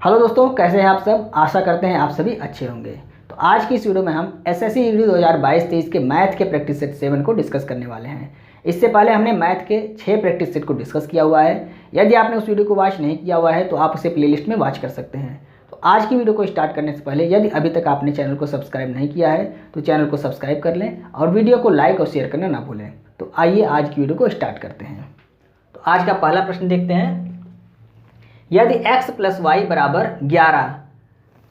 Hello दोस्तों, कैसे हैं आप सब। आशा करते हैं आप सभी अच्छे होंगे। तो आज की इस वीडियो में हम एसएससी ईडी 2022-23 के मैथ के प्रैक्टिस सेट 7 को डिस्कस करने वाले हैं। इससे पहले हमने मैथ के 6 प्रैक्टिस सेट को डिस्कस किया हुआ है। यदि आपने उस वीडियो को वॉच नहीं किया हुआ है तो आप उसे प्लेलिस्ट में वॉच कर सकते हैं। तो आज की वीडियो को स्टार्ट करने से पहले यदि अभी तक आपने चैनल को सब्सक्राइब नहीं किया है तो चैनल को सब्सक्राइब कर लें और वीडियो को लाइक और शेयर करना ना भूलें। तो आइए आज की वीडियो को स्टार्ट करते हैं। तो आज का पहला प्रश्न देखते हैं। यदि x प्लस वाई बराबर 11,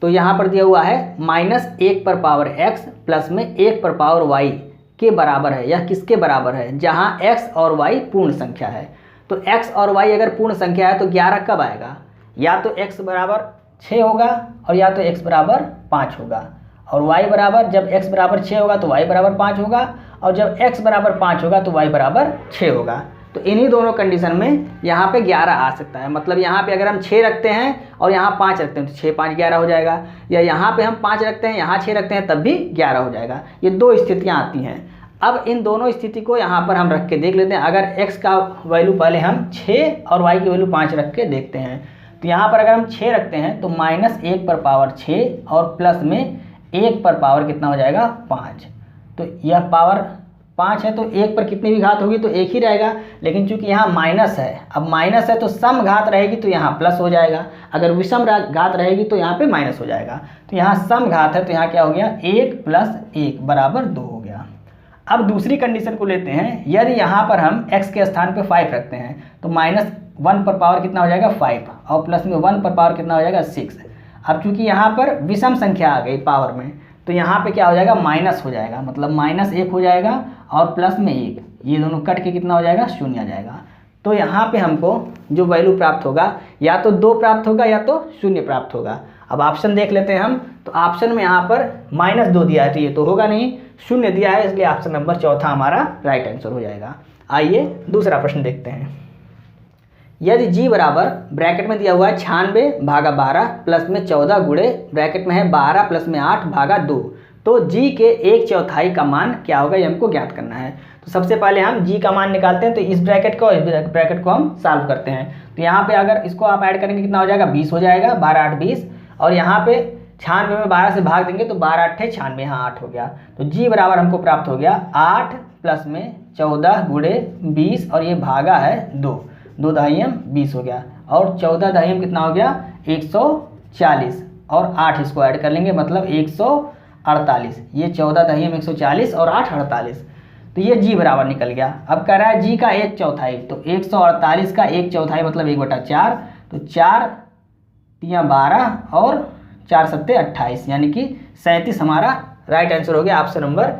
तो यहाँ पर दिया हुआ है -1 पर पावर x प्लस में 1 पर पावर y के बराबर है। यह किसके बराबर है? जहाँ x और y पूर्ण संख्या है। तो x और y अगर पूर्ण संख्या है तो 11 कब आएगा? या तो x बराबर 6 होगा और या तो x बराबर 5 होगा। और y बराबर, जब x बराबर 6 होगा तो y बराबर 5 होगा और जब x बराबर 5 होगा तो y बराबर 6 होगा। तो इन्हीं दोनों कंडीशन में यहाँ पे 11 आ सकता है। मतलब यहाँ पे अगर हम 6 रखते हैं और यहाँ 5 रखते हैं तो 6 5 11 हो जाएगा, या यहाँ पे हम 5 रखते हैं यहाँ 6 रखते हैं तब भी 11 हो जाएगा। ये दो स्थितियाँ आती हैं। अब इन दोनों स्थिति को यहाँ पर हम रख के देख लेते हैं। अगर x का वैल्यू पहले हम 6 और y की वैल्यू 5 रख के देखते हैं तो यहाँ पर अगर हम 6 रखते हैं तो -1 पर पावर 6 और प्लस में 1 पर पावर कितना हो जाएगा? 5। तो यह पावर 5 है तो 1 पर कितनी भी घात होगी तो 1 ही रहेगा। लेकिन चूंकि यहाँ माइनस है, अब माइनस है तो सम घात रहेगी तो यहाँ प्लस हो जाएगा, अगर विषम घात रहेगी तो यहाँ पे माइनस हो जाएगा। तो यहाँ सम घात है तो यहाँ क्या हो गया? 1 + 1 बराबर 2 हो गया। अब दूसरी कंडीशन को लेते हैं। यदि यहाँ पर हम x के स्थान पे 5 रखते हैं तो -1 पर पावर कितना हो जाएगा? 5 और प्लस में 1 पर पावर कितना हो जाएगा? 6। अब चूंकि यहाँ पर विषम संख्या आ गई पावर में तो यहाँ पे क्या हो जाएगा? माइनस हो जाएगा। मतलब -1 हो जाएगा और प्लस में 1, ये दोनों कट के कितना हो जाएगा? 0 आ जाएगा। तो यहाँ पे हमको जो वैल्यू प्राप्त होगा या तो 2 प्राप्त होगा या तो 0 प्राप्त होगा। अब ऑप्शन देख लेते हैं हम। तो ऑप्शन में यहाँ पर -2 दिया है तो ये तो होगा नहीं, 0 दिया है, इसलिए ऑप्शन नंबर चौथा हमारा राइट आंसर हो जाएगा। आइए दूसरा प्रश्न देखते हैं। यदि g बराबर ब्रैकेट में दिया हुआ है 96/12 प्लस में 14 गुणे ब्रैकेट में है 12 प्लस में 8/2, तो g के 1/4 का मान क्या होगा? ये हमको ज्ञात करना है। तो सबसे पहले हम g का मान निकालते हैं। तो इस ब्रैकेट को इस ब्रैकेट को हम सॉल्व करते हैं। तो यहाँ पे अगर इसको आप ऐड करेंगे कितना हो जाएगा? 20 हो जाएगा, 12 8 20। और यहाँ पे 96 में 12 से भाग देंगे तो 12 8 96, यहाँ 8 हो गया। तो g बराबर हमको प्राप्त हो गया 8 प्लस में 14 गुणे 20 और ये भागा है 2, 2 दहियम 20 हो गया और 14 दहियम कितना हो गया? 140 और 8 इसको ऐड कर लेंगे मतलब 148। ये 14 दहियम 140 और 8 48। तो ये g बराबर निकल गया। अब कह रहा है g का 1/4, तो 148 का 1/4 मतलब 1/4। तो 4 × 12 और 4 × 7 28, यानी कि 37 हमारा राइट आंसर हो गया। ऑप्शन नंबर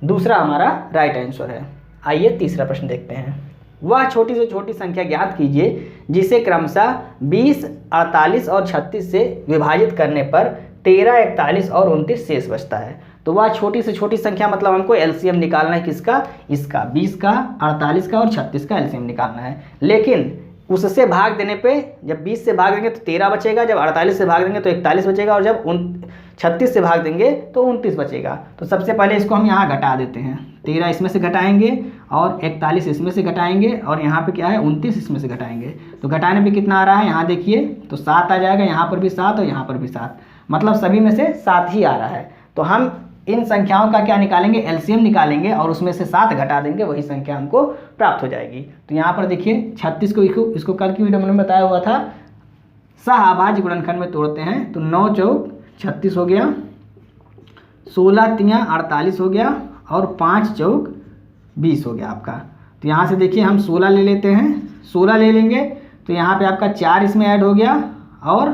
दूसरा हमारा राइट आंसर है। आइए तीसरा प्रश्न देखते हैं। वह छोटी से छोटी संख्या ज्ञात कीजिए जिसे क्रमशः 20, 48 और 36 से विभाजित करने पर 13, 41 और 29 शेष बचता है। तो वह छोटी से छोटी संख्या मतलब हमको एलसीएम निकालना है किसका? इसका 20 का, 48 का और 36 का एलसीएम निकालना है। लेकिन उससे भाग देने पे जब 20 से भाग देंगे तो 13 बचेगा, जब 48 से भाग देंगे तो 41 बचेगा और जब 36 से भाग देंगे तो 29 बचेगा। तो सबसे पहले इसको हम यहाँ घटा देते हैं। 13 इसमें से घटाएंगे और 41 इसमें से घटाएंगे और यहाँ पे क्या है? 29 इसमें से घटाएंगे। तो घटाने पे कितना आ रहा है? यहाँ देखिए तो 7 आ जाएगा, यहाँ पर भी 7 और यहाँ पर भी 7, मतलब सभी में से 7 ही आ रहा है। तो हम इन संख्याओं का क्या निकालेंगे? एलसीएम निकालेंगे और उसमें से 7 घटा देंगे, वही संख्या हमको प्राप्त हो जाएगी। तो यहाँ पर देखिए 36 को इसको कल की वीडियो में बताया हुआ था, सहअभाज्य गुणनखंड में तोड़ते हैं। तो 9 चौक 36 हो गया, 16 तियाँ 48 हो गया और 5 चौक 20 हो गया आपका। तो यहाँ से देखिए हम 16 ले लेते हैं, 16 ले लेंगे तो यहाँ पे आपका 4 इसमें ऐड हो गया और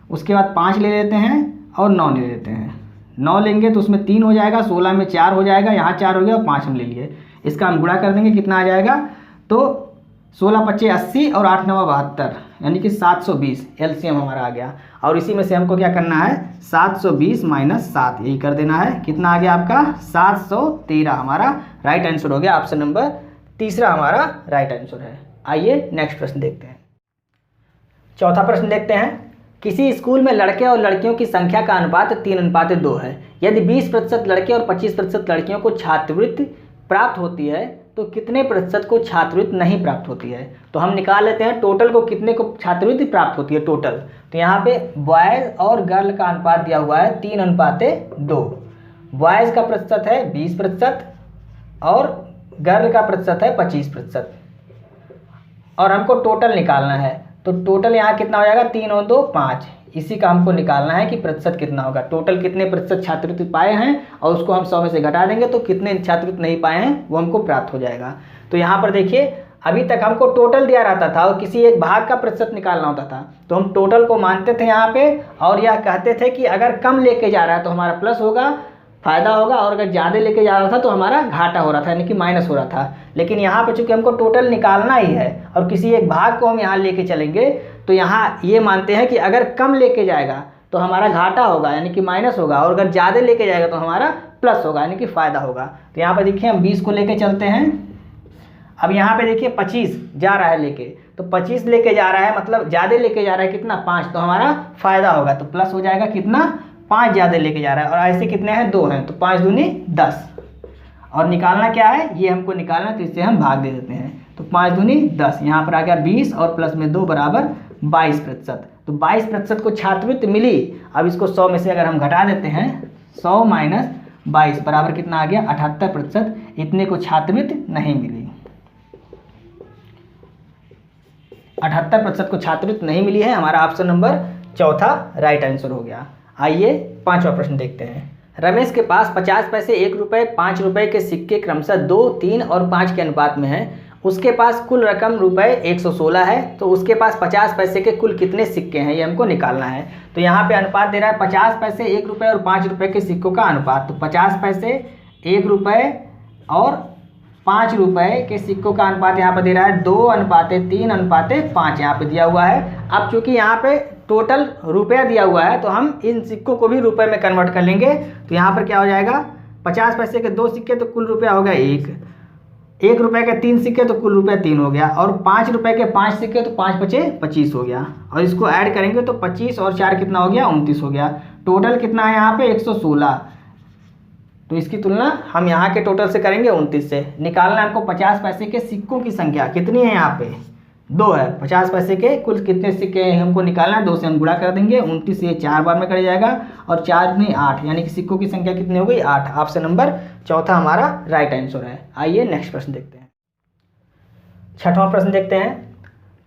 उसके बाद 5 ले लेते हैं और 9 ले लेते हैं। 9 लेंगे तो उसमें 3 हो जाएगा, 16 में 4 हो जाएगा, यहाँ 4 हो गया और 5 हम ले लिए। इसका हम गुणा कर देंगे, कितना आ जाएगा? तो 16 × 25 80 और 8 × 9 72, यानी कि 720 एलसीएम हमारा आ गया। और इसी में से हमको क्या करना है? 720 - 7 यही कर देना है। कितना आ गया आपका? 713 हमारा राइट आंसर हो गया। ऑप्शन नंबर तीसरा हमारा राइट आंसर है। आइए नेक्स्ट प्रश्न देखते हैं। चौथा प्रश्न देखते हैं। किसी स्कूल में लड़के और लड़कियों की संख्या का अनुपात 3:2 है। यदि 20% लड़के और 25% लड़कियों को छात्रवृत्ति प्राप्त होती है तो कितने प्रतिशत को छात्रवृत्ति नहीं प्राप्त होती है। तो हम निकाल लेते हैं टोटल को कितने को छात्रवृत्ति प्राप्त होती है टोटल। तो यहाँ पे बॉयज़ और गर्ल का अनुपात दिया हुआ है 3:2। बॉयज़ का प्रतिशत है 20% और गर्ल का प्रतिशत है 25%। और हमको टोटल निकालना है, तो टोटल यहाँ कितना हो जाएगा 3 और 2 5। इसी का हमको निकालना है कि प्रतिशत कितना होगा, टोटल कितने प्रतिशत छात्रवृत्ति पाए हैं और उसको हम 100 में से घटा देंगे तो कितने छात्रवृत्ति नहीं पाए हैं वो हमको प्राप्त हो जाएगा। तो यहाँ पर देखिए अभी तक हमको टोटल दिया रहता था और किसी एक भाग का प्रतिशत निकालना होता था, तो हम टोटल को मानते थे यहाँ पे और यह कहते थे कि अगर कम लेके जा रहा है तो हमारा प्लस होगा, फायदा होगा, और अगर ज़्यादा लेके जा रहा था तो हमारा घाटा हो रहा था यानी कि माइनस हो रहा था। लेकिन यहाँ पे चूंकि हमको टोटल निकालना ही है और किसी एक भाग को हम यहाँ लेके चलेंगे तो यहाँ ये मानते हैं कि अगर कम लेके जाएगा तो हमारा घाटा होगा यानी कि माइनस होगा, और अगर ज़्यादा लेके जाएगा तो हमारा प्लस होगा यानी कि फ़ायदा होगा। तो यहाँ पर देखिए हम 20 को लेके चलते हैं। अब यहाँ पे देखिए 25 जा रहा है लेके, तो 25 लेके जा रहा है मतलब ज़्यादा लेके जा रहा है कितना 5, तो हमारा फ़ायदा होगा, तो प्लस हो जाएगा कितना 5 ज़्यादा लेके जा रहा है। और ऐसे कितने हैं 2 हैं, तो 5 दूनी 10। और निकालना क्या है ये हमको निकालना है, तो इससे हम भाग दे देते हैं। तो 5 दूनी 10, यहाँ पर आ गया 20 और प्लस में 2 बराबर 22%। तो 22% को छात्रवृत्ति मिली। अब इसको 100 में से अगर हम घटा देते हैं 100 माइनस 22 बराबर कितना आ गया 78%। इतने को छात्रवृत्ति नहीं मिली, 78% को छात्रवृत्ति नहीं मिली है। हमारा ऑप्शन नंबर चौथा राइट आंसर हो गया। आइए 5वां प्रश्न देखते हैं। रमेश के पास 50 पैसे, 1 रुपये, 5 रुपये के सिक्के क्रमशः 2, 3 और 5 के अनुपात में हैं। उसके पास कुल रकम रुपये 116 है, तो उसके पास 50 पैसे के कुल कितने सिक्के हैं ये हमको निकालना है। तो यहाँ पे अनुपात दे रहा है 50 पैसे, 1 रुपये और 5 रुपये के सिक्कों का अनुपात। तो 50 पैसे, 1 रुपये और 5 रुपये के सिक्कों का अनुपात यहाँ पर दे रहा है 2:3:5 यहाँ पे दिया हुआ है। अब चूंकि यहाँ पे टोटल रुपया दिया हुआ है तो हम इन सिक्कों को भी रुपए में कन्वर्ट कर लेंगे। तो यहाँ पर क्या हो जाएगा 50 पैसे के 2 सिक्के तो कुल रुपया हो गया 1 रुपये के 3 सिक्के तो कुल रुपया 3 हो गया, और 5 रुपये के 5 सिक्के तो 5 बचे 25 हो गया, और इसको ऐड करेंगे तो 25 और 4 कितना हो गया 29 हो गया। टोटल कितना है यहाँ पे 116, तो इसकी तुलना हम यहाँ के टोटल से करेंगे 29 से। निकालना हमको 50 पैसे के सिक्कों की संख्या कितनी है, यहाँ पे 2 है। 50 पैसे के कुल कितने सिक्के हमको निकालना है, 2 से हम गुणा कर देंगे। 29 से 4 बार में कर जाएगा और 4 में 8 यानी कि सिक्कों की संख्या कितनी हो गई 8। ऑप्शन नंबर चौथा हमारा राइट आंसर है। आइए नेक्स्ट प्रश्न देखते हैं। 6वां प्रश्न देखते हैं।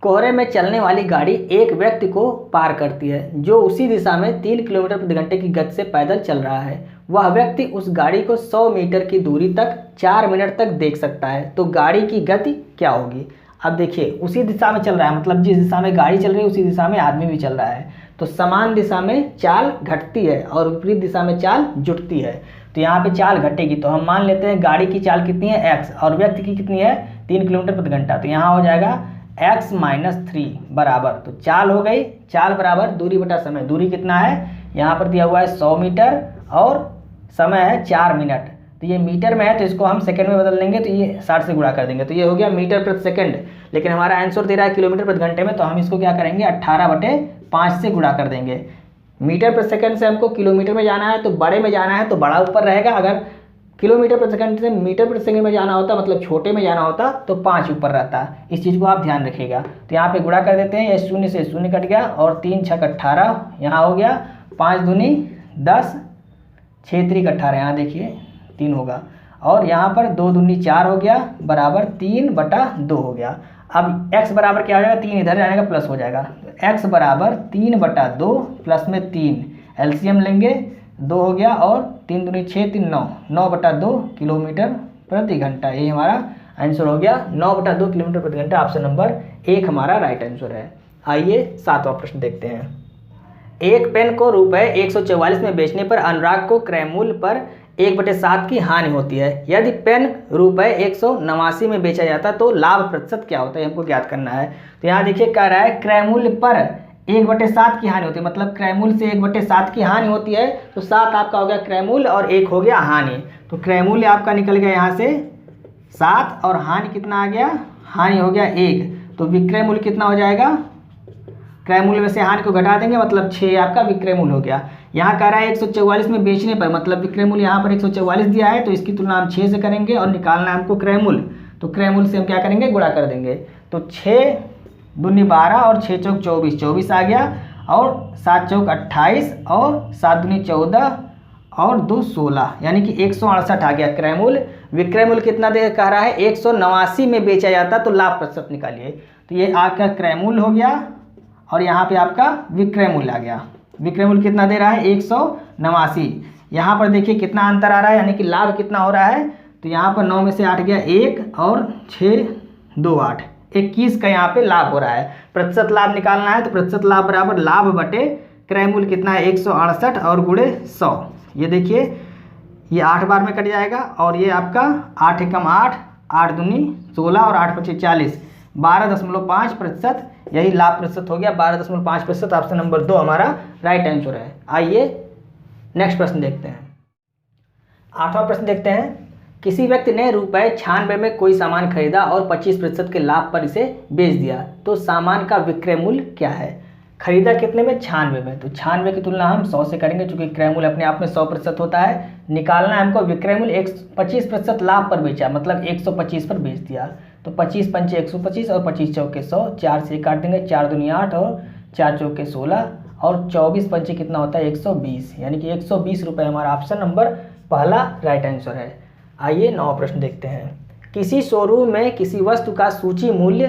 कोहरे में चलने वाली गाड़ी एक व्यक्ति को पार करती है जो उसी दिशा में 3 किलोमीटर प्रति घंटे की गति से पैदल चल रहा है। वह व्यक्ति उस गाड़ी को 100 मीटर की दूरी तक 4 मिनट तक देख सकता है, तो गाड़ी की गति क्या होगी। अब देखिए उसी दिशा में चल रहा है, मतलब जिस दिशा में गाड़ी चल रही है उसी दिशा में आदमी भी चल रहा है, तो समान दिशा में चाल घटती है और विपरीत दिशा में चाल जुटती है। तो यहाँ पे चाल घटेगी, तो हम मान लेते हैं गाड़ी की चाल कितनी है x और व्यक्ति की कितनी है 3 किलोमीटर प्रति घंटा। तो यहाँ हो जाएगा x - 3 बराबर, तो चाल हो गई, चाल बराबर दूरी बटा समय। दूरी कितना है यहाँ पर दिया हुआ है 100 मीटर और समय है 4 मिनट। तो ये मीटर में है तो इसको हम सेकंड में बदल देंगे, तो ये 60 से गुणा कर देंगे, तो ये हो गया मीटर प्रति सेकंड। लेकिन हमारा आंसर दे रहा है किलोमीटर प्रति घंटे में, तो हम इसको क्या करेंगे 18/5 से गुणा कर देंगे। मीटर प्रति सेकंड से हमको किलोमीटर में जाना है तो बड़े में जाना है तो बड़ा ऊपर रहेगा, अगर किलोमीटर प्रति सेकंड से मीटर प्रति सेकंड में जाना होता मतलब छोटे में जाना होता तो 5 ऊपर रहता। इस चीज़ को आप ध्यान रखिएगा। तो यहाँ पे गुणा कर देते हैं, ये 0 से 0 कट गया और 3 × 6 = 18 यहाँ हो गया, 5 दूनी 10, 6 3 18 यहाँ देखिए 3 होगा, और यहाँ पर 2 दूनी 4 हो गया बराबर 3/2 हो गया। अब x बराबर क्या हो जाएगा 3 इधर जाएगा प्लस हो जाएगा, x बराबर 3/2 प्लस में 3 एलसीएम लेंगे 2 हो गया, और 3 दूनी 6 3 9 9/2 किलोमीटर प्रति घंटा। ये हमारा आंसर हो गया 9/2 किलोमीटर प्रति घंटा। ऑप्शन नंबर 1 हमारा राइट आंसर है। आइए 7वां प्रश्न देखते हैं। एक पेन को रुपये 144 में बेचने पर अनुराग को क्रय मूल्य पर 1/7 की हानि होती है। यदि पेन रुपये 189 में बेचा जाता तो लाभ प्रतिशत क्या होता है हमको ज्ञात करना है। तो यहाँ देखिए कह रहा है क्रय मूल्य पर 1/7 की हानि होती है, मतलब क्रय मूल्य से 1/7 की हानि होती है, तो 7 आपका हो गया क्रय मूल्य और 1 हो गया हानि। तो क्रय मूल्य आपका निकल गया यहाँ से 7 और हानि कितना आ गया, हानि हो गया 1, तो विक्रय मूल्य कितना हो जाएगा, क्रय मूल्य में से हानि को घटा देंगे मतलब 6 आपका विक्रय मूल्य हो गया। यहाँ कह रहा है 144 में बेचने पर, मतलब विक्रय मूल्य यहाँ पर 144 दिया है, तो इसकी तुलना हम 6 से करेंगे और निकालना है हमको क्रय मूल्य। तो क्रय मूल्य से हम क्या करेंगे, गुणा कर देंगे। तो 6 दूनी 12 और 6 चौक 24, 24 आ गया, और 7 चौक 28 और 7 दूनी 14 और 2 16, यानी कि 168 आ गया क्रय मूल्य। विक्रय मूल्य कितना दे कह रहा है, 189 में बेचा जाता, तो लाभ प्रतिशत निकालिए। तो ये आपका क्रय मूल्य हो गया और यहाँ पे आपका विक्रय मूल्य आ गया। विक्रय मूल्य कितना दे रहा है, 189। यहाँ पर देखिए कितना अंतर आ रहा है, यानी कि लाभ कितना हो रहा है। तो यहाँ पर 9 में से 8 गया 1 और 6 2 8, 21 का यहाँ पे लाभ हो रहा है। प्रतिशत लाभ निकालना है, तो प्रतिशत लाभ बराबर लाभ बटे क्रय मूल्य कितना है, 168 और गुणे 100। ये देखिए ये 8 बार में कट जाएगा, और ये आपका 8 एकम 8, 8 दूनी 16 और 8 पचे 40, 12.5%, यही लाभ प्रतिशत हो गया 12.5%। ऑप्शन नंबर 2 हमारा राइट आंसर है। आइए नेक्स्ट प्रश्न देखते हैं। 8वां प्रश्न देखते हैं। किसी व्यक्ति ने ₹96 में कोई सामान खरीदा और 25% के लाभ पर इसे बेच दिया, तो सामान का विक्रय मूल्य क्या है। खरीदा कितने में, 96 में, तो 96 की तुलना हम 100 से करेंगे, क्योंकि क्रय मूल्य अपने आप में 100% होता है। निकालना है हमको विक्रय मूल्य, 25% लाभ पर बेचा, मतलब 125 पर बेच दिया। तो 25 पंचे 125 और 25 चौके 100, 4 से काट देंगे, 4 दूनी 8 और 4 चौके 16 और 24 पंचे कितना होता है, 120, यानी कि 120 रुपये हमारा ऑप्शन नंबर पहला राइट आंसर है। आइए 9वां प्रश्न देखते हैं। किसी शोरूम में किसी वस्तु का सूची मूल्य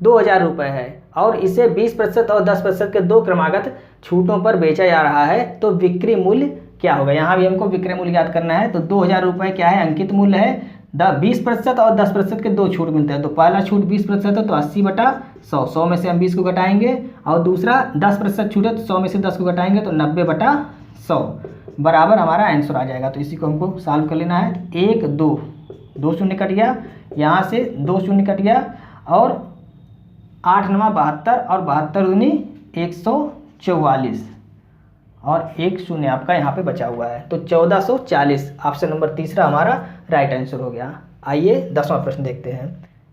2000 रुपये है और इसे 20% और 10% के 2 क्रमागत छूटों पर बेचा जा रहा है, तो बिक्री मूल्य क्या होगा। यहाँ भी हमको विक्रय मूल्य याद करना है। तो 2000 रुपये क्या है, अंकित मूल्य है। 20% और 10% के 2 छूट मिलते हैं। तो पहला छूट 20% है, तो 80/100, 100 में से हम 20 को घटाएंगे, और दूसरा 10% छूट है, तो 100 में से 10 को घटाएंगे, तो 90/100 बराबर हमारा आंसर आ जाएगा। तो इसी को हमको सॉल्व कर लेना है। 1 2 शून्य कट गया, यहाँ से 2 शून्य कट गया, और 8 9 72 और 72 दूनी 144, और 1 शून्य आपका यहाँ पे बचा हुआ है। तो 1440 ऑप्शन नंबर तीसरा हमारा राइट आंसर हो गया। आइए 10वां प्रश्न देखते हैं।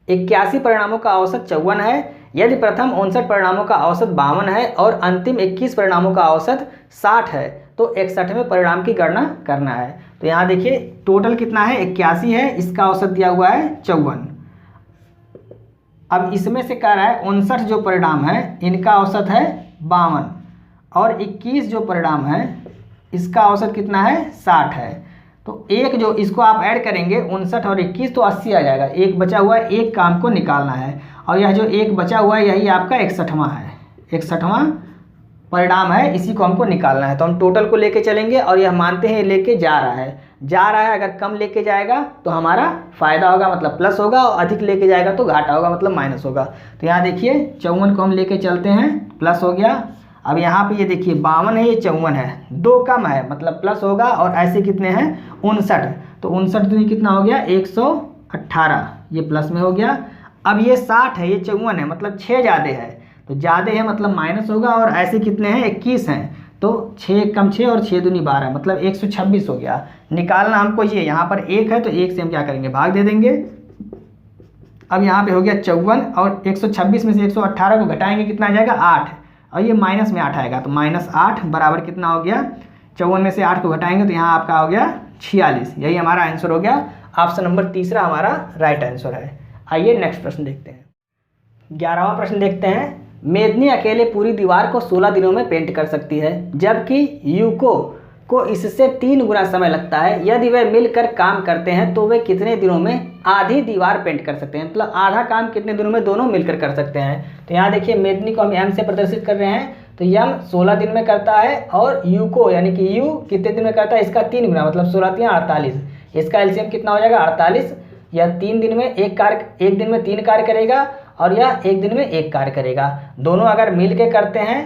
81 परिणामों का औसत 54 है। यदि प्रथम 59 परिणामों का औसत 52 है और अंतिम 21 परिणामों का औसत 60 है, तो 61वें परिणाम की गणना करना है। तो यहाँ देखिए टोटल कितना है, 81 है, इसका औसत दिया हुआ है 54। अब इसमें से कह रहा है 59 जो परिणाम है इनका औसत है 52, और 21 जो परिणाम है इसका औसत कितना है, 60 है। तो एक जो इसको आप ऐड करेंगे 59 और 21, तो 80 आ जाएगा। एक बचा हुआ है, एक काम को निकालना है, और यह जो एक बचा हुआ है यही आपका 61वां है। 61वां परिणाम है, इसी को हमको निकालना है। तो हम टोटल को लेके चलेंगे, और यह मानते हैं लेके जा रहा है। अगर कम लेके जाएगा तो हमारा फायदा होगा, मतलब प्लस होगा, और अधिक लेके जाएगा तो घाटा होगा, मतलब माइनस होगा। तो यहाँ देखिए 54 को हम लेके चलते हैं, प्लस हो गया। अब यहाँ पे ये देखिए 52 है, ये 54 है, 2 कम है, मतलब प्लस होगा, और ऐसे कितने हैं 59, तो 59 दूनी कितना हो गया 118, ये प्लस में हो गया। अब ये 60 है, ये 54 है, मतलब 6 ज़्यादा है, तो ज़्यादा है मतलब माइनस होगा, और ऐसे कितने हैं 21 हैं, तो 6 कम 6 और 6 दूनी 12, मतलब 126 हो गया। निकालना हमको ये, यहाँ पर 1 है तो 1 से हम क्या करेंगे, भाग दे देंगे। अब यहाँ पे हो गया 54, और 126 में से 118 को घटाएंगे, कितना आ जाएगा 8, और ये माइनस में 8 आएगा, तो -8 बराबर कितना हो गया, 54 में से 8 को घटाएंगे तो यहाँ आपका हो गया 46। यही हमारा आंसर हो गया। ऑप्शन नंबर तीसरा हमारा राइट आंसर है। आइए नेक्स्ट प्रश्न देखते हैं। 11वां प्रश्न देखते हैं। मेदनी अकेले पूरी दीवार को 16 दिनों में पेंट कर सकती है, जबकि यूको को इससे 3 गुना समय लगता है। यदि वे मिलकर काम करते हैं तो वे कितने दिनों में आधी दीवार पेंट कर सकते हैं, मतलब आधा काम कितने दिनों में दोनों मिलकर कर सकते हैं। तो यहाँ देखिए मेदनी को हम एम से प्रदर्शित कर रहे हैं, तो यम 16 दिन में करता है, और यू को यानी कि यू कितने दिन में करता है, इसका 3 गुना, मतलब 16 × 48, इसका एलसीएम कितना हो जाएगा 48। यह 3 दिन में एक दिन में 3 कार्य करेगा, और यह 1 दिन में 1 कार्य करेगा। दोनों अगर मिल के करते हैं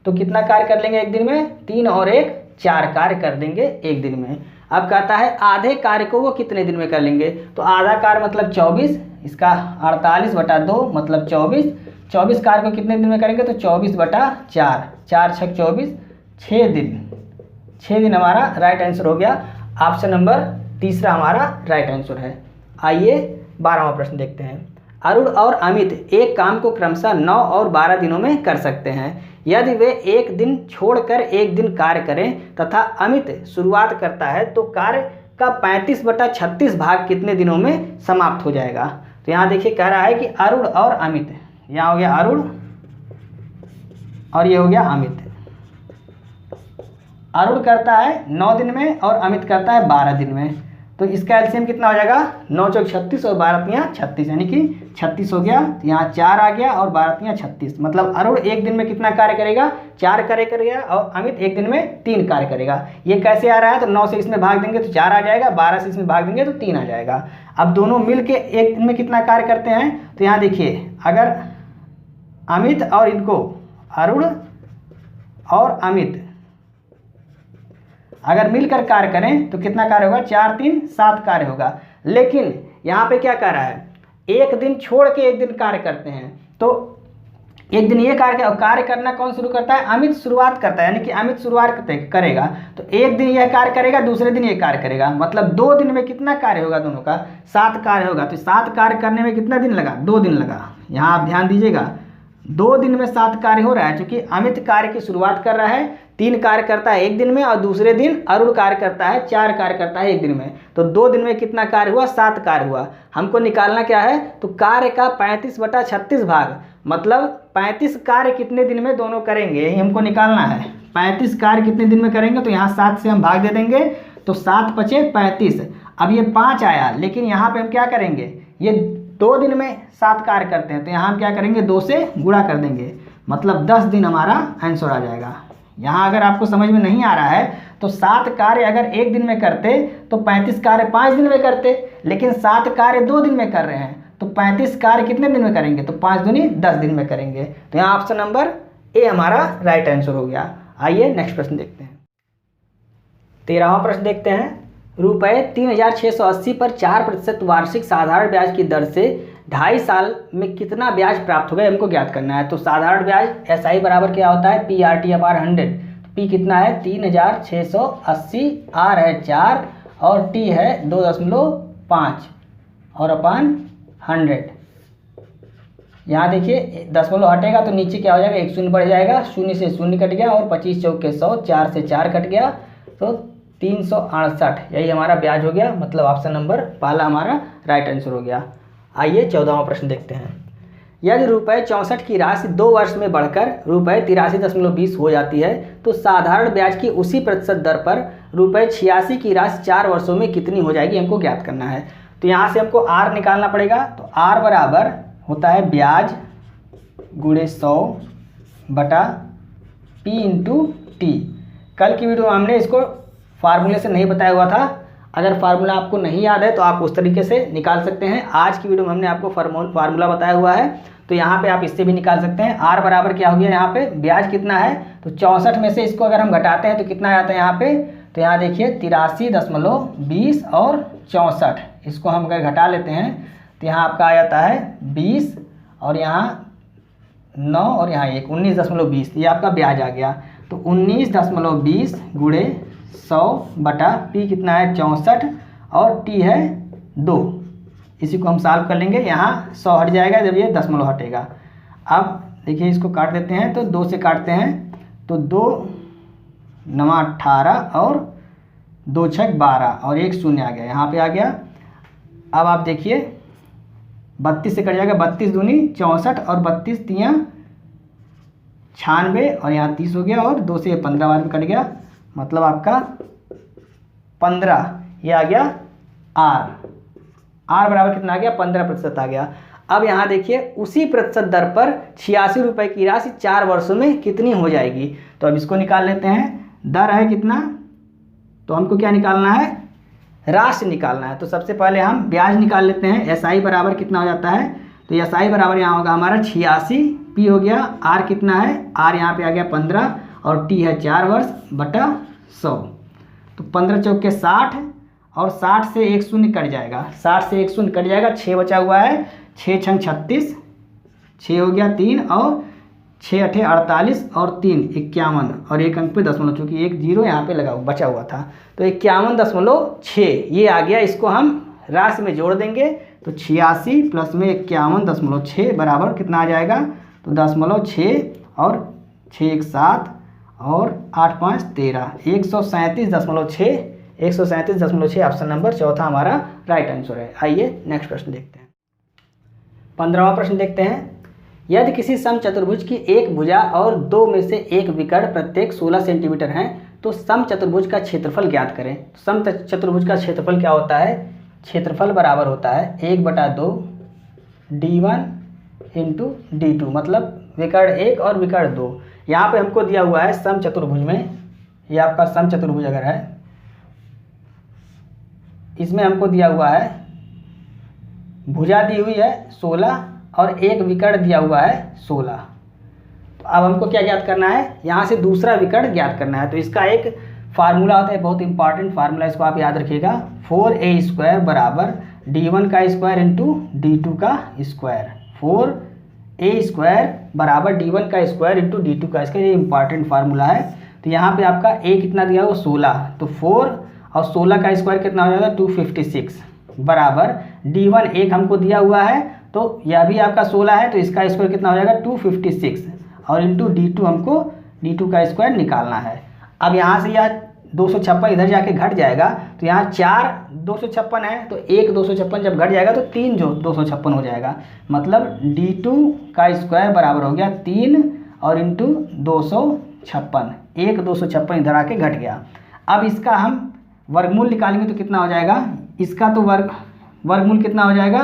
तो कितना कार्य कर लेंगे एक दिन में, 3 और 1 4 कार्य कर देंगे एक दिन में। अब कहता है आधे कार्य को वो कितने दिन में कर लेंगे, तो आधा कार्य मतलब 24, इसका 48/2 मतलब 24 कार्य को कितने दिन में करेंगे, तो 24/4, 4 × 6 = 24, 6 दिन हमारा राइट आंसर हो गया। ऑप्शन नंबर तीसरा हमारा राइट आंसर है। आइए 12वां प्रश्न देखते हैं। अरुण और अमित एक काम को क्रमशः 9 और 12 दिनों में कर सकते हैं। यदि वे एक दिन छोड़कर एक दिन कार्य करें तथा अमित शुरुआत करता है, तो कार्य का 35/36 भाग कितने दिनों में समाप्त हो जाएगा। तो यहाँ देखिए कह रहा है कि अरुण और अमित, यहाँ हो गया अरुण और ये हो गया अमित। अरुण करता है 9 दिन में और अमित करता है 12 दिन में, तो इसका एलसीएम कितना हो जाएगा 9 चौक 36 और 12 तियाँ 36, यानी कि 36 हो गया। तो यहाँ 4 आ गया और 12 तियाँ 36, मतलब अरुण एक दिन में कितना कार्य करेगा 4 कार्य करेगा और अमित एक दिन में 3 कार्य करेगा। ये कैसे आ रहा है, तो 9 से इसमें भाग देंगे तो 4 आ जाएगा, 12 से इसमें भाग देंगे तो 3 आ जाएगा। अब दोनों मिल के एक दिन में कितना कार्य करते हैं, तो यहाँ देखिए अगर अमित और इनको अरुण और अमित अगर मिलकर कार्य करें तो कितना कार्य होगा 4 3 7 कार्य होगा। लेकिन यहाँ पे क्या कह रहा है, एक दिन छोड़ के एक दिन कार्य करते हैं, तो एक दिन ये कार्य करना कौन शुरू करता है, अमित शुरुआत करता है, यानी कि अमित शुरुआत करेगा। तो एक दिन यह कार्य करेगा, दूसरे दिन ये कार्य करेगा, मतलब 2 दिन में कितना कार्य होगा, दोनों का 7 कार्य होगा। तो 7 कार्य करने में कितना दिन लगा, 2 दिन लगा। यहाँ आप ध्यान दीजिएगा 2 दिन में 7 कार्य हो रहा है, क्योंकि अमित कार्य की शुरुआत कर रहा है, 3 कार्य करता है एक दिन में, और दूसरे दिन अरुण कार्य करता है 4 कार्य करता है एक दिन में। तो 2 दिन में कितना कार्य हुआ, 7 कार्य हुआ। हमको निकालना क्या है, तो कार्य का 35/36 भाग, मतलब 35 कार्य कितने दिन में दोनों करेंगे, यही हमको निकालना है। 35 कार्य कितने दिन में करेंगे, तो यहाँ 7 से हम भाग दे देंगे, तो 7 पचे 35। अब ये 5 आया, लेकिन यहाँ पे हम क्या करेंगे, ये 2 दिन में 7 कार्य करते हैं, तो यहाँ हम क्या करेंगे 2 से गुणा कर देंगे, मतलब 10 दिन हमारा आंसर आ जाएगा। यहाँ अगर आपको समझ में नहीं आ रहा है तो 7 कार्य अगर एक दिन में करते तो 35 कार्य 5 दिन में करते, लेकिन 7 कार्य 2 दिन में कर रहे हैं, तो 35 कार्य कितने दिन में करेंगे, तो 5 दूनी 10 दिन में करेंगे। तो यहाँ ऑप्शन नंबर ए हमारा राइट आंसर हो गया। आइए नेक्स्ट प्रश्न देखते हैं। 13वां प्रश्न देखते हैं। रुपये 3680 पर 4% वार्षिक साधारण ब्याज की दर से 2.5 साल में कितना ब्याज प्राप्त होगा, हमको ज्ञात करना है। तो साधारण ब्याज SI बराबर क्या होता है, PRT/100। P कितना है 3680, R है 4 और T है 2.5 और अपान 100। यहाँ देखिए दशमलव हटेगा तो नीचे क्या हो जाएगा, 1 शून्य बढ़ जाएगा, 0 से 0 कट गया और 25 चौके 100, 4 से 4 कट गया, तो 368, यही हमारा ब्याज हो गया। मतलब ऑप्शन नंबर पहला हमारा राइट आंसर हो गया। आइए 14वां प्रश्न देखते हैं। यदि रुपये 64 की राशि 2 वर्ष में बढ़कर रुपये 83.20 हो जाती है तो साधारण ब्याज की उसी प्रतिशत दर पर रुपये 86 की राशि 4 वर्षों में कितनी हो जाएगी, हमको ज्ञात करना है। तो यहाँ से हमको R निकालना पड़ेगा। तो R बराबर होता है ब्याज गुणे 100 बटा P इंटू T। कल की वीडियो में हमने इसको फार्मूले से नहीं बताया हुआ था, अगर फार्मूला आपको नहीं याद है तो आप उस तरीके से निकाल सकते हैं। आज की वीडियो में हमने आपको फार्मूला बताया हुआ है, तो यहाँ पे आप इससे भी निकाल सकते हैं। R बराबर क्या हो गया, यहाँ पे ब्याज कितना है, तो 64 में से इसको अगर हम घटाते हैं तो कितना आता है यहाँ पे, तो यहाँ देखिए 83.20 और 64, इसको हम अगर घटा लेते हैं तो यहाँ आपका आ जाता है 20 और यहाँ 9 और यहाँ 1, 19.20, ये आपका ब्याज आ गया। तो 19.20 गुणे 100 बटा P कितना है 64 और T है 2, इसी को हम सॉल्व कर लेंगे। यहाँ 100 हट जाएगा जब ये दशमलव हटेगा। अब देखिए इसको काट देते हैं, तो 2 से काटते हैं तो 2 9 18 और 2 6 12 और 1 शून्य आ गया, यहाँ पे आ गया। अब आप देखिए 32 से कट जाएगा, 32 दूनी 64 और 32 तियाँ 96 और यहाँ 30 हो गया और 2 से 15 बार में कट गया, मतलब आपका 15, ये आ गया R बराबर कितना आ गया 15% आ गया। अब यहाँ देखिए उसी प्रतिशत दर पर 86 रुपये की राशि 4 वर्षों में कितनी हो जाएगी। तो अब इसको निकाल लेते हैं। दर है कितना, तो हमको क्या निकालना है, राशि निकालना है। तो सबसे पहले हम ब्याज निकाल लेते हैं। SI बराबर कितना हो जाता है, तो SI बराबर यहाँ होगा हमारा 86, P हो गया, R कितना है, R यहाँ पे आ गया 15 और T है 4 वर्ष बटा 100। तो 15 चौके 60 और 60 से 1 शून्य कट जाएगा, 60 से 1 शून्य कट जाएगा, 6 बचा हुआ है, 6 छंग 36, 6 हो गया 3 और 6 अठे 48 और 3 51 और 1 अंक पे दशमलव, चूँकि 1 0 यहाँ पे लगा बचा हुआ था, तो 51.6 ये आ गया। इसको हम राशि में जोड़ देंगे तो 86 प्लस में 51.6 बराबर कितना आ जाएगा, तो 0.6 और 6 1 7 और 8 5 13, 137.6, 137.6 ऑप्शन नंबर चौथा हमारा राइट आंसर है। आइए नेक्स्ट प्रश्न देखते हैं। 15वां प्रश्न देखते हैं। यदि किसी समचतुर्भुज की एक भुजा और दो में से एक विकर्ण प्रत्येक 16 सेंटीमीटर हैं तो समचतुर्भुज का क्षेत्रफल ज्ञात करें। समचतुर्भुज का क्षेत्रफल क्या होता है? क्षेत्रफल बराबर होता है 1/2 d1 इंटू d2, मतलब विकर्ण 1 और विकर्ण 2। यहाँ पे हमको दिया हुआ है समचतुर्भुज में, ये आपका समचतुर्भुज अगर है, इसमें हमको दिया हुआ है भुजा दी हुई है 16 और एक विकर्ण दिया हुआ है 16। तो अब हमको क्या ज्ञात करना है? यहाँ से दूसरा विकर्ण ज्ञात करना है। तो इसका एक फार्मूला होता है, बहुत इंपॉर्टेंट फार्मूला, इसको आप याद रखिएगा। 4a² बराबर d1 का स्क्वायर इंटू d2 का स्क्वायर। 4a² बराबर d1 का स्क्वायर इंटू d2 का स्क्वायर, ये इंपॉर्टेंट फार्मूला है। तो यहाँ पे आपका a कितना दिया हुआ 16, तो 4 और 16 का स्क्वायर कितना हो जाएगा 256 बराबर d1 एक हमको दिया हुआ है, तो यह भी आपका 16 है, तो इसका स्क्वायर कितना हो जाएगा 256 और इंटू d2 हमको d2 का स्क्वायर निकालना है। अब यहाँ से यह 256 इधर जाके घट जाएगा, तो यहाँ 4 256 है, तो एक 256 जब घट जाएगा तो 3 जो 256 हो जाएगा, मतलब d2 का स्क्वायर बराबर हो गया 3 और इंटू 256, एक 256 इधर आके घट गया। अब इसका हम वर्गमूल निकालेंगे तो कितना हो जाएगा? इसका तो वर्गमूल कितना हो जाएगा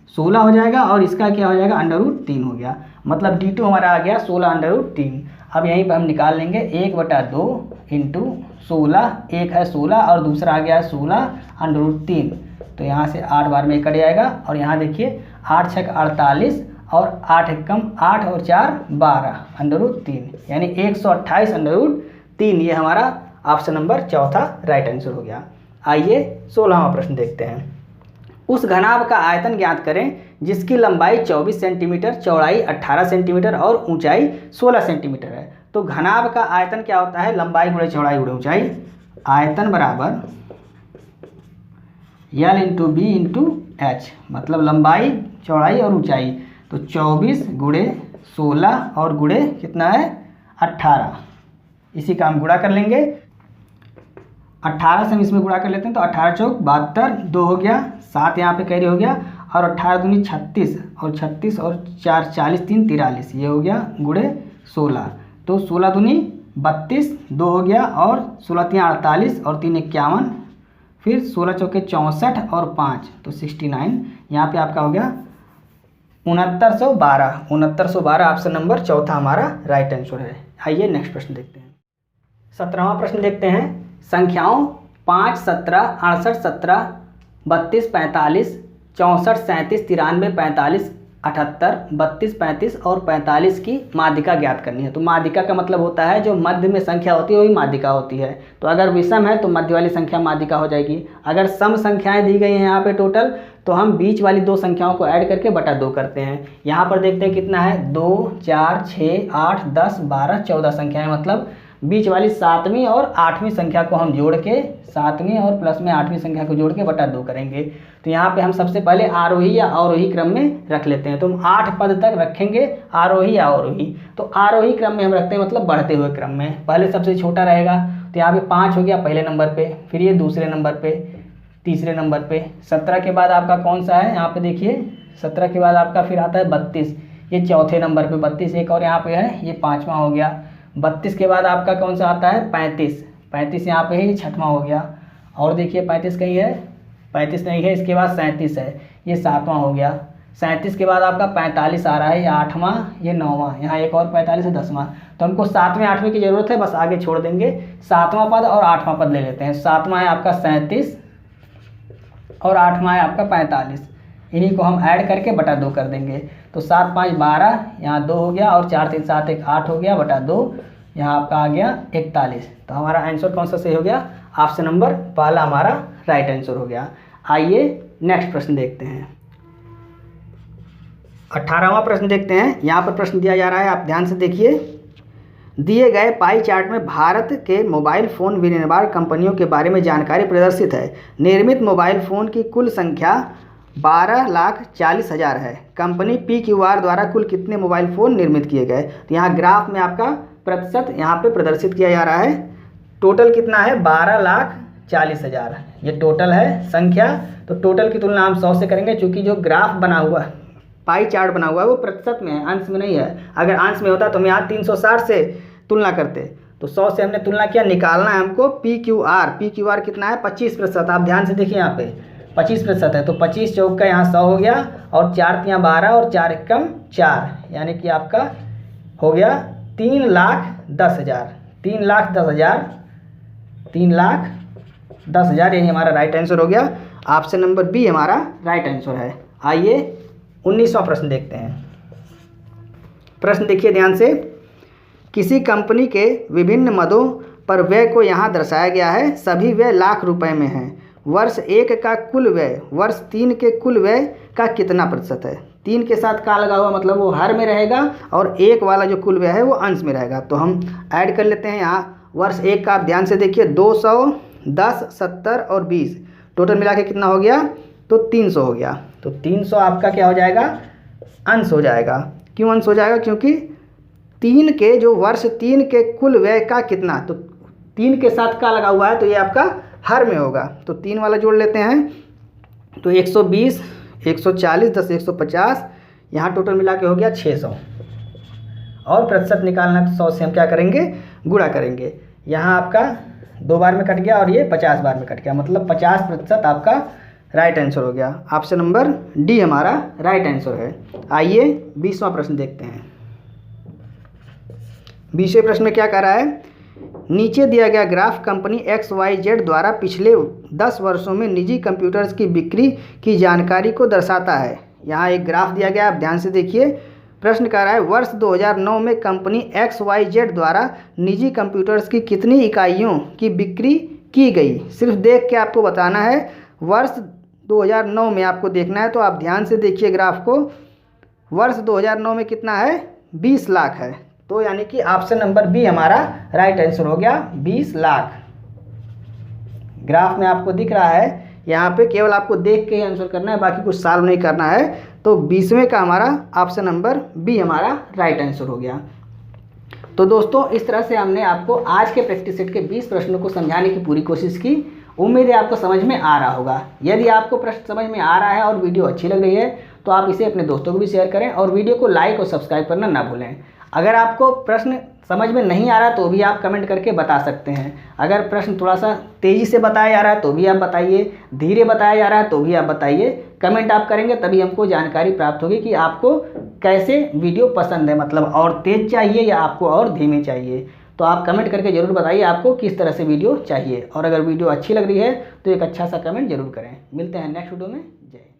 16 हो जाएगा और इसका क्या हो जाएगा √3 हो गया, मतलब d2 हमारा आ गया 16 √3। अब यहीं पर हम निकाल लेंगे 1/2 इंटू 16, एक है 16 और दूसरा आ गया है 16 √3, तो यहाँ से 8 बार में कट जाएगा और यहाँ देखिए 8 6 48 और 8 1 कम 8 और 4 12 √3, यानी 128 √3। ये हमारा ऑप्शन नंबर चौथा राइट आंसर हो गया। आइए 16वां प्रश्न देखते हैं। उस घनाभ का आयतन ज्ञात करें जिसकी लंबाई 24 सेंटीमीटर, चौड़ाई 18 सेंटीमीटर और ऊंचाई 16 सेंटीमीटर है। तो घनाभ का आयतन क्या होता है? लंबाई गुणे चौड़ाई गुणे ऊंचाई। आयतन बराबर L into B into H, मतलब लंबाई चौड़ाई और ऊंचाई। तो 24 गुणे 16 और गुणे कितना है 18, इसी का हम गुणा कर लेंगे। 18 से हम इसमें गुणा कर लेते हैं, तो 18 चौक 72, 2 हो गया, 7 यहाँ पे कैरी हो गया और 18 दूनी 36 और 36 और 4 40, 3 43, ये हो गया गुणे 16, तो 16 दूनी 32, 2 हो गया और 16 3 48 और 3 51, फिर 16 चौके 64 और 5 तो 69, यहाँ पे आपका हो गया 6912 ऑप्शन नंबर चौथा हमारा राइट आंसर है। आइए नेक्स्ट प्रश्न देखते हैं। 17वां प्रश्न देखते हैं। संख्याओं 5 17 68 17 32 45 64 37 93 45 78 32 35 और 45 की माध्यिका ज्ञात करनी है। तो माध्यिका का मतलब होता है जो मध्य में संख्या होती है वही माध्यिका होती है। तो अगर विषम है तो मध्य वाली संख्या माध्यिका हो जाएगी। अगर सम संख्याएं दी गई हैं यहाँ पे टोटल, तो हम बीच वाली दो संख्याओं को ऐड करके बटा 2 करते हैं। यहाँ पर देखते हैं कितना है 2 4 6 8 10 12 14 संख्याएं, मतलब बीच वाली 7वीं और 8वीं संख्या को हम जोड़ के 7वीं और प्लस में 8वीं संख्या को जोड़ के बटा 2 करेंगे। तो यहाँ पे हम सबसे पहले आरोही या अवरोही क्रम में रख लेते हैं। तो हम 8 पद तक रखेंगे आरोही या अवरोही। तो आरोही क्रम में हम रखते हैं, मतलब बढ़ते हुए क्रम में। पहले सबसे छोटा रहेगा, तो यहाँ पे 5 हो गया पहले नंबर पे, फिर ये दूसरे नंबर पे, तीसरे नंबर पे। 17 के बाद आपका कौन सा है, यहाँ पे देखिए 17 के बाद आपका फिर आता है 32, ये चौथे नंबर पे 32, एक और यहाँ पे है, ये 5वां हो गया। 32 के बाद आपका कौन सा आता है 35 यहाँ पे है, ये 6वां हो गया। और देखिए 35 कहीं है, 35 नहीं है, इसके बाद 37 है, ये 7वां हो गया। 37 के बाद आपका 45 आ रहा है, ये 8वां, ये 9वां, यहाँ एक और 45 है 10वां। तो हमको 7वें 8वें की ज़रूरत है, बस आगे छोड़ देंगे। 7वां पद और 8वां पद ले लेते हैं। 7वां है आपका 37 और 8वां है आपका 45, इन्हीं को हम ऐड करके बटा 2 कर देंगे। तो 7 5 12, यहाँ 2 हो गया और 4 3 7 1 8 हो गया, बटा 2 यहाँ आपका आ गया 41। तो हमारा आंसर कौन सा सही हो गया, ऑप्शन नंबर पहला हमारा राइट आंसर हो गया। आइए नेक्स्ट प्रश्न देखते हैं। 18वां प्रश्न देखते हैं। यहाँ पर प्रश्न दिया जा रहा है, आप ध्यान से देखिए। दिए गए पाई चार्ट में भारत के मोबाइल फ़ोन विनिर्माण कंपनियों के बारे में जानकारी प्रदर्शित है। निर्मित मोबाइल फ़ोन की कुल संख्या 12,40,000 है। कंपनी PQR द्वारा कुल कितने मोबाइल फ़ोन निर्मित किए गए। तो यहाँ ग्राफ में आपका प्रतिशत यहाँ पे प्रदर्शित किया जा रहा है। टोटल कितना है 12,40,000, ये टोटल है संख्या। तो टोटल की तुलना हम 100 से करेंगे, चूँकि जो ग्राफ बना हुआ पाई चार्ट बना हुआ है वो प्रतिशत में है, अंश में नहीं है। अगर अंश में होता तो हम यहाँ 360 से तुलना करते, तो 100 से हमने तुलना किया, निकालना है हमको PQR कितना है 25%। आप ध्यान से देखिए यहाँ पे 25% है, तो 25 चौक का यहाँ 100 हो गया, और 4 तियाँ 12 और 4 एकम 4, यानी कि आपका हो गया 3,10,000, 3,10,000, यही हमारा राइट आंसर हो गया। ऑप्शन नंबर बी हमारा राइट आंसर है। आइए 19वां प्रश्न देखते हैं। प्रश्न देखिए ध्यान से, किसी कंपनी के विभिन्न मदों पर व्यय को यहाँ दर्शाया गया है, सभी व्यय लाख रुपए में हैं। वर्ष 1 का कुल व्यय वर्ष 3 के कुल व्यय का कितना प्रतिशत है? 3 के साथ का लगा हुआ मतलब वो हर में रहेगा, और 1 वाला जो कुल व्यय है वो अंश में रहेगा। तो हम ऐड कर लेते हैं यहाँ वर्ष 1 का, आप ध्यान से देखिए 200, 10, 70 और 20, टोटल मिला के कितना हो गया? तो 300 हो गया। तो 300 आपका क्या हो जाएगा? अंश हो जाएगा। क्यों अंश हो जाएगा? क्योंकि 3 के जो वर्ष 3 के कुल व्यय का कितना, तो 3 के साथ का लगा हुआ है तो ये आपका हर में होगा। तो 3 वाला जोड़ लेते हैं, तो 120, 140, 10, 150, यहाँ टोटल मिला के हो गया 600। और प्रतिशत निकालना तो 100 से हम क्या करेंगे? गुणा करेंगे। यहाँ आपका 2 बार में कट गया और ये 50 बार में कट गया, मतलब 50% आपका राइट आंसर हो गया। ऑप्शन नंबर डी हमारा राइट आंसर है। आइए 20वां प्रश्न देखते हैं। 20वें प्रश्न में क्या कह रहा है? नीचे दिया गया ग्राफ कंपनी XYZ द्वारा पिछले 10 वर्षों में निजी कंप्यूटर्स की बिक्री की जानकारी को दर्शाता है। यहाँ एक ग्राफ दिया गया, आप ध्यान से देखिए। प्रश्न कह रहा है वर्ष 2009 में कंपनी XYZ द्वारा निजी कंप्यूटर्स की कितनी इकाइयों की बिक्री की गई? सिर्फ देख के आपको बताना है। वर्ष 2009 में आपको देखना है, तो आप ध्यान से देखिए ग्राफ को। वर्ष 2009 में कितना है? 20 लाख है। तो यानी कि ऑप्शन नंबर बी हमारा राइट आंसर हो गया, 20 लाख। ग्राफ में आपको दिख रहा है, यहाँ पे केवल आपको देख के ही आंसर करना है, बाकी कुछ सॉल्व नहीं करना है। तो 20वें का हमारा ऑप्शन नंबर बी हमारा राइट आंसर हो गया। तो दोस्तों इस तरह से हमने आपको आज के प्रैक्टिस सेट के 20 प्रश्नों को समझाने की पूरी कोशिश की। उम्मीद है आपको समझ में आ रहा होगा। यदि आपको प्रश्न समझ में आ रहा है और वीडियो अच्छी लग रही है तो आप इसे अपने दोस्तों को भी शेयर करें, और वीडियो को लाइक और सब्सक्राइब करना ना भूलें। अगर आपको प्रश्न समझ में नहीं आ रहा तो भी आप कमेंट करके बता सकते हैं। अगर प्रश्न थोड़ा सा तेज़ी से बताया जा रहा है तो भी आप बताइए, धीरे बताया जा रहा है तो भी आप बताइए। कमेंट आप करेंगे तभी हमको जानकारी प्राप्त होगी कि आपको कैसे वीडियो पसंद है, मतलब और तेज़ चाहिए या आपको और धीमे चाहिए। तो आप कमेंट करके ज़रूर बताइए आपको किस तरह से वीडियो चाहिए, और अगर वीडियो अच्छी लग रही है तो एक अच्छा सा कमेंट जरूर करें। मिलते हैं नेक्स्ट वीडियो में। जय।